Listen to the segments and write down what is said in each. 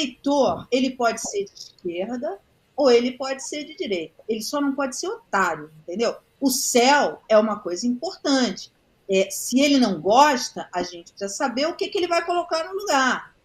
eleitor, ele pode ser de esquerda ou ele pode ser de direita. Ele só não pode ser otário, entendeu? O céu é uma coisa importante. Se ele não gosta, a gente precisa saber o que ele vai colocar no lugar.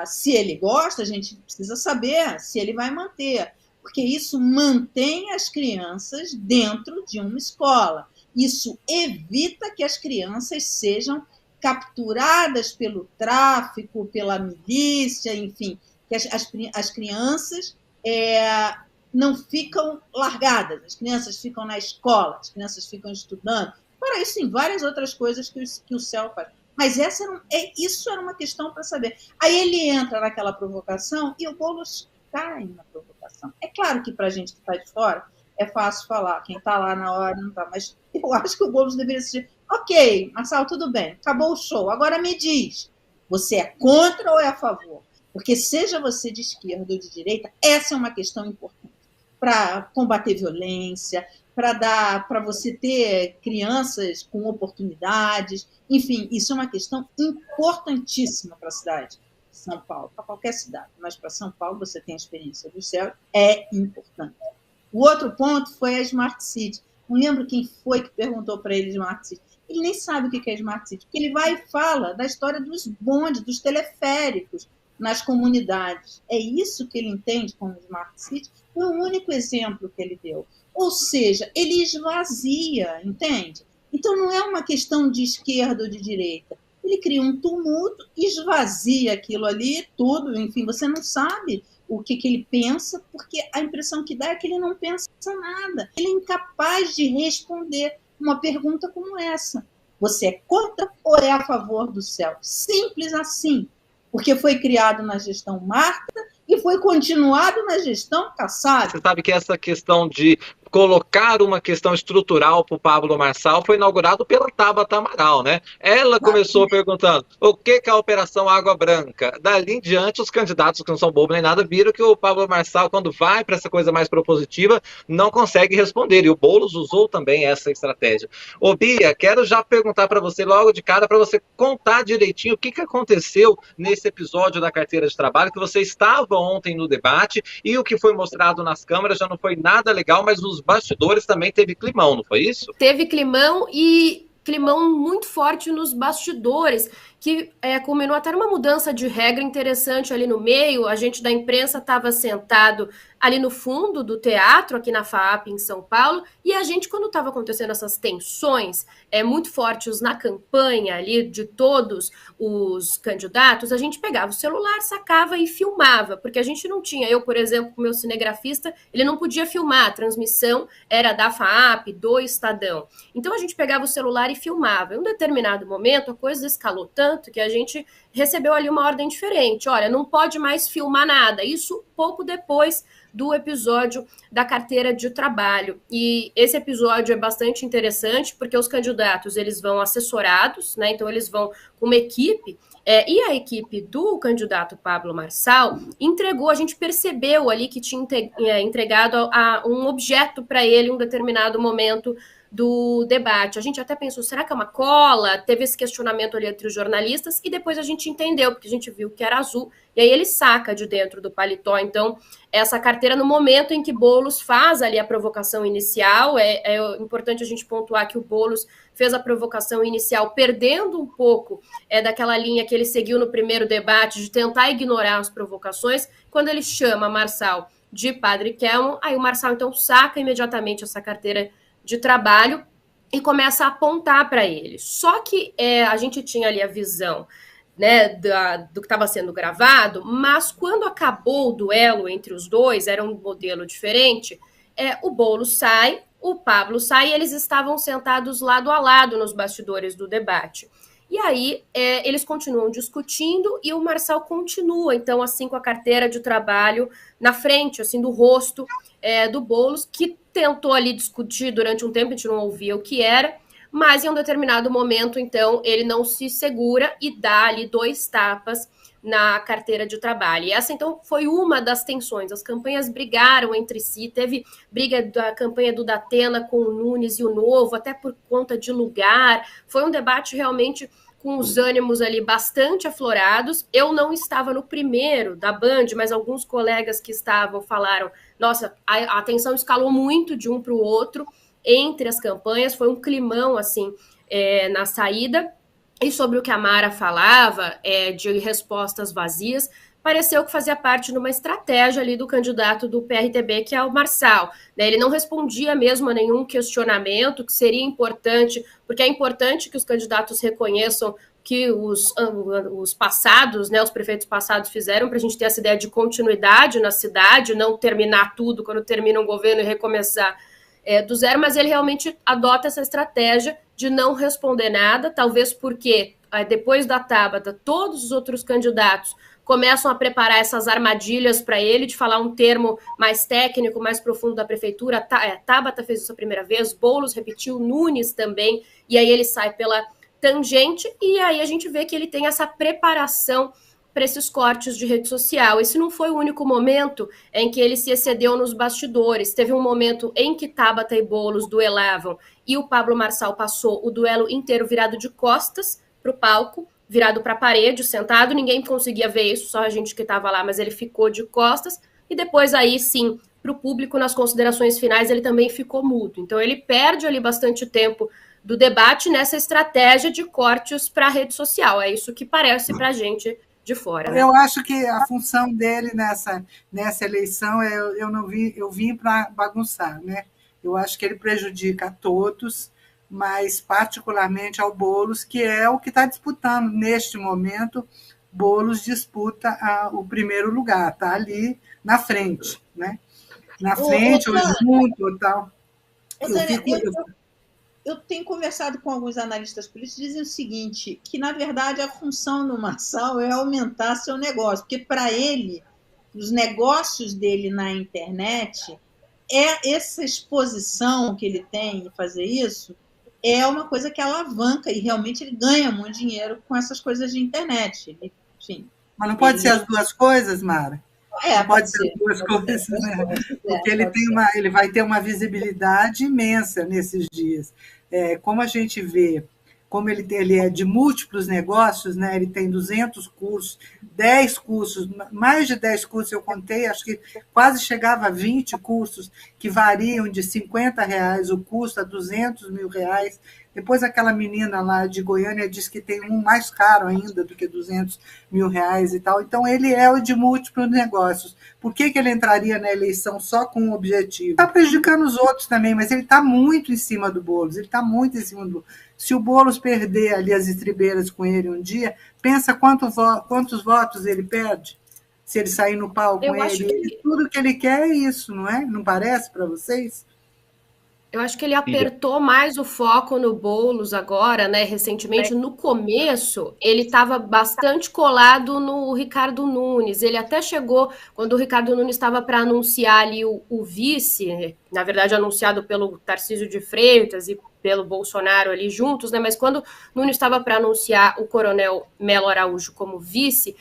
Se ele gosta, a gente precisa saber se ele vai manter, porque isso mantém as crianças dentro de uma escola. Isso evita que as crianças sejam capturadas pelo tráfico, pela milícia, enfim, que as crianças não ficam largadas, as crianças ficam na escola, as crianças ficam estudando. Para isso, tem várias outras coisas que o céu faz. Mas isso era uma questão para saber. Aí ele entra naquela provocação e o Boulos cai na provocação. É claro que para a gente que está de fora é fácil falar, quem está lá na hora não está, mas eu acho que o Boulos deveria ser ok, Marçal, tudo bem, acabou o show, agora me diz, você é contra ou é a favor? Porque seja você de esquerda ou de direita, essa é uma questão importante para combater violência, para você ter crianças com oportunidades, enfim, isso é uma questão importantíssima para a cidade de São Paulo, para qualquer cidade, mas para São Paulo você tem a experiência do céu, é importante. O outro ponto foi a Smart City. Não lembro quem foi que perguntou para ele de Smart City. Ele nem sabe o que é Smart City, porque ele vai e fala da história dos bondes, dos teleféricos nas comunidades. É isso que ele entende como Smart City. Foi o único exemplo que ele deu. Ou seja, ele esvazia, entende? Então não é uma questão de esquerda ou de direita. Ele cria um tumulto, esvazia aquilo ali, tudo, enfim, você não sabe o que ele pensa, porque a impressão que dá é que ele não pensa nada. Ele é incapaz de responder uma pergunta como essa. Você é contra ou é a favor do céu? Simples assim. Porque foi criado na gestão Marta e foi continuado na gestão Kassab. Você sabe que essa questão de colocar uma questão estrutural para o Pablo Marçal foi inaugurado pela Tabata Amaral, né? Ela começou perguntando o que é a Operação Água Branca. Dali em diante, os candidatos que não são bobos nem nada viram que o Pablo Marçal, quando vai para essa coisa mais propositiva, não consegue responder. E o Boulos usou também essa estratégia. Ô Bia, quero já perguntar para você logo de cara, para você contar direitinho o que aconteceu nesse episódio da carteira de trabalho, que você estava ontem no debate e o que foi mostrado nas câmeras já não foi nada legal, mas nos bastidores também teve climão, não foi isso? Teve climão e climão muito forte nos bastidores, que culminou até numa mudança de regra interessante ali no meio. A gente da imprensa estava sentado ali no fundo do teatro, aqui na FAAP, em São Paulo, e a gente, quando estava acontecendo essas tensões muito fortes na campanha ali de todos os candidatos, a gente pegava o celular, sacava e filmava, porque a gente não tinha, eu, por exemplo, o meu cinegrafista, ele não podia filmar, a transmissão era da FAAP, do Estadão. Então a gente pegava o celular e filmava. Em um determinado momento, a coisa escalou tanto que a gente recebeu ali uma ordem diferente. Olha, não pode mais filmar nada. Isso pouco depois do episódio da carteira de trabalho. E esse episódio é bastante interessante porque os candidatos, eles vão assessorados, né? Então eles vão com uma equipe, e a equipe do candidato Pablo Marçal entregou, a gente percebeu ali que tinha entregado um objeto para ele em um determinado momento do debate. A gente até pensou, será que é uma cola? Teve esse questionamento ali entre os jornalistas e depois a gente entendeu, porque a gente viu que era azul, e aí ele saca de dentro do paletó. Então, essa carteira, no momento em que Boulos faz ali a provocação inicial, é importante a gente pontuar que o Boulos fez a provocação inicial perdendo um pouco daquela linha que ele seguiu no primeiro debate, de tentar ignorar as provocações. Quando ele chama Marçal de Padre Kelmon, aí o Marçal então saca imediatamente essa carteira de trabalho e começa a apontar para ele. Só que a gente tinha ali a visão, né, do que estava sendo gravado, mas quando acabou o duelo entre os dois, era um modelo diferente, o Boulos sai, o Pablo sai, e eles estavam sentados lado a lado nos bastidores do debate. E aí eles continuam discutindo e o Marçal continua, então, assim, com a carteira de trabalho na frente, assim, do rosto do Boulos, que tentou ali discutir durante um tempo, a gente não ouvia o que era, mas em um determinado momento, então, ele não se segura e dá ali 2 tapas na carteira de trabalho. E essa, então, foi uma das tensões. As campanhas brigaram entre si, teve briga da campanha do Datena com o Nunes e o Novo, até por conta de lugar. Foi um debate realmente com os ânimos ali bastante aflorados. Eu não estava no primeiro da Band, mas alguns colegas que estavam falaram, nossa, a atenção escalou muito de um para o outro entre as campanhas, foi um climão, assim, na saída. E sobre o que a Mara falava, de respostas vazias, pareceu que fazia parte de uma estratégia ali do candidato do PRTB, que é o Marçal. Ele não respondia mesmo a nenhum questionamento, que seria importante, porque é importante que os candidatos reconheçam que os passados, né, os prefeitos passados fizeram, para a gente ter essa ideia de continuidade na cidade, não terminar tudo quando termina um governo e recomeçar do zero, mas ele realmente adota essa estratégia de não responder nada, talvez porque depois da Tabata, todos os outros candidatos começam a preparar essas armadilhas para ele, de falar um termo mais técnico, mais profundo da prefeitura. Tabata fez isso a primeira vez, Boulos repetiu, Nunes também, e aí ele sai pela tangente, e aí a gente vê que ele tem essa preparação para esses cortes de rede social. Esse não foi o único momento em que ele se excedeu nos bastidores. Teve um momento em que Tabata e Boulos duelavam e o Pablo Marçal passou o duelo inteiro virado de costas para o palco, virado para a parede, sentado. Ninguém conseguia ver isso, só a gente que estava lá, mas ele ficou de costas. E depois aí sim, para o público, nas considerações finais, ele também ficou mudo. Então ele perde ali bastante tempo do debate nessa estratégia de cortes para a rede social. É isso que parece para a gente de fora, né? Eu acho que a função dele nessa eleição eu vim para bagunçar, né? Eu acho que ele prejudica a todos, mas particularmente ao Boulos, que é o que está disputando neste momento. Boulos disputa o primeiro lugar, está ali na frente, né? Na frente, ou junto, e tal. Eu tenho conversado com alguns analistas políticos que dizem o seguinte, que, na verdade, a função do Marçal é aumentar seu negócio, porque, para ele, os negócios dele na internet, essa exposição que ele tem em fazer isso, é uma coisa que alavanca, e realmente ele ganha muito dinheiro com essas coisas de internet. Enfim, mas não pode ser as duas coisas, Mara? Não pode ser as duas coisas, né? Porque ele vai ter uma visibilidade imensa nesses dias. Como a gente vê, como ele é de múltiplos negócios, né? Ele tem 200 cursos, 10 cursos, mais de 10 cursos eu contei, acho que quase chegava a 20 cursos, que variam de R$50 o custo a R$200 mil. Depois aquela menina lá de Goiânia diz que tem um mais caro ainda do que R$200 mil e tal. Então, ele é o de múltiplos negócios. Por que ele entraria na eleição só com um objetivo? Está prejudicando os outros também, mas ele está muito em cima do Boulos. Se o Boulos perder ali as estribeiras com ele um dia, pensa quantos votos ele perde se ele sair no palco com ele. Tudo que ele quer é isso, não é? Não parece para vocês? Eu acho que ele apertou mais o foco no Boulos agora, né? Recentemente, no começo, ele estava bastante colado no Ricardo Nunes. Ele até chegou, quando o Ricardo Nunes estava para anunciar ali o vice, na verdade anunciado pelo Tarcísio de Freitas e pelo Bolsonaro ali juntos, né? Mas quando Nunes estava para anunciar o Coronel Melo Araújo como vice,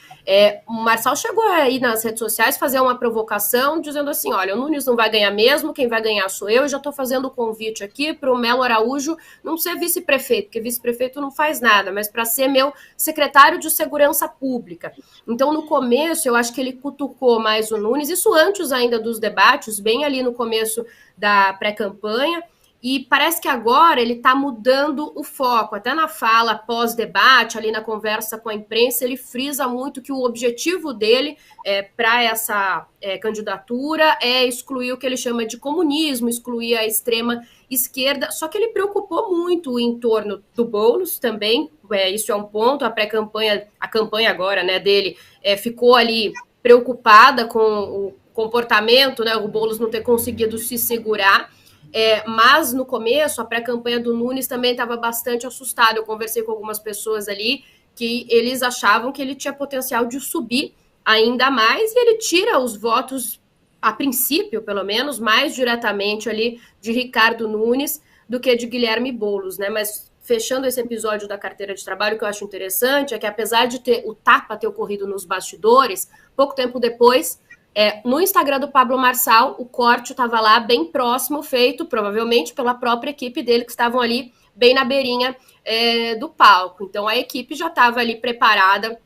o Marçal chegou aí nas redes sociais fazer uma provocação, dizendo assim, olha, o Nunes não vai ganhar mesmo, quem vai ganhar sou eu já estou fazendo o convite aqui para o Melo Araújo não ser vice-prefeito, porque vice-prefeito não faz nada, mas para ser meu secretário de Segurança Pública. Então, no começo, eu acho que ele cutucou mais o Nunes, isso antes ainda dos debates, bem ali no começo da pré-campanha, e parece que agora ele está mudando o foco, até na fala pós-debate, ali na conversa com a imprensa, ele frisa muito que o objetivo dele para essa candidatura é excluir o que ele chama de comunismo, excluir a extrema esquerda, só que ele preocupou muito em torno do Boulos também, isso é um ponto, a campanha agora, né, dele ficou ali preocupada com o comportamento, né, o Boulos não ter conseguido se segurar, mas no começo, a pré-campanha do Nunes também estava bastante assustado. Eu conversei com algumas pessoas ali que eles achavam que ele tinha potencial de subir ainda mais e ele tira os votos, a princípio, pelo menos, mais diretamente ali de Ricardo Nunes do que de Guilherme Boulos, né? Mas fechando esse episódio da carteira de trabalho, o que eu acho interessante é que apesar de o tapa ter ocorrido nos bastidores, pouco tempo depois, no Instagram do Pablo Marçal, o corte estava lá bem próximo, feito provavelmente pela própria equipe dele, que estavam ali bem na beirinha do palco. Então, a equipe já estava ali preparada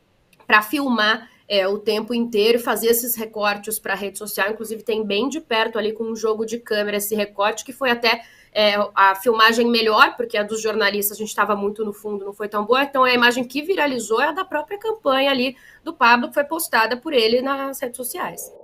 para filmar o tempo inteiro e fazer esses recortes para a rede social. Inclusive, tem bem de perto ali com um jogo de câmera esse recorte, que foi até a filmagem melhor, porque a dos jornalistas a gente estava muito no fundo, não foi tão boa. Então, a imagem que viralizou é a da própria campanha ali do Pablo, que foi postada por ele nas redes sociais.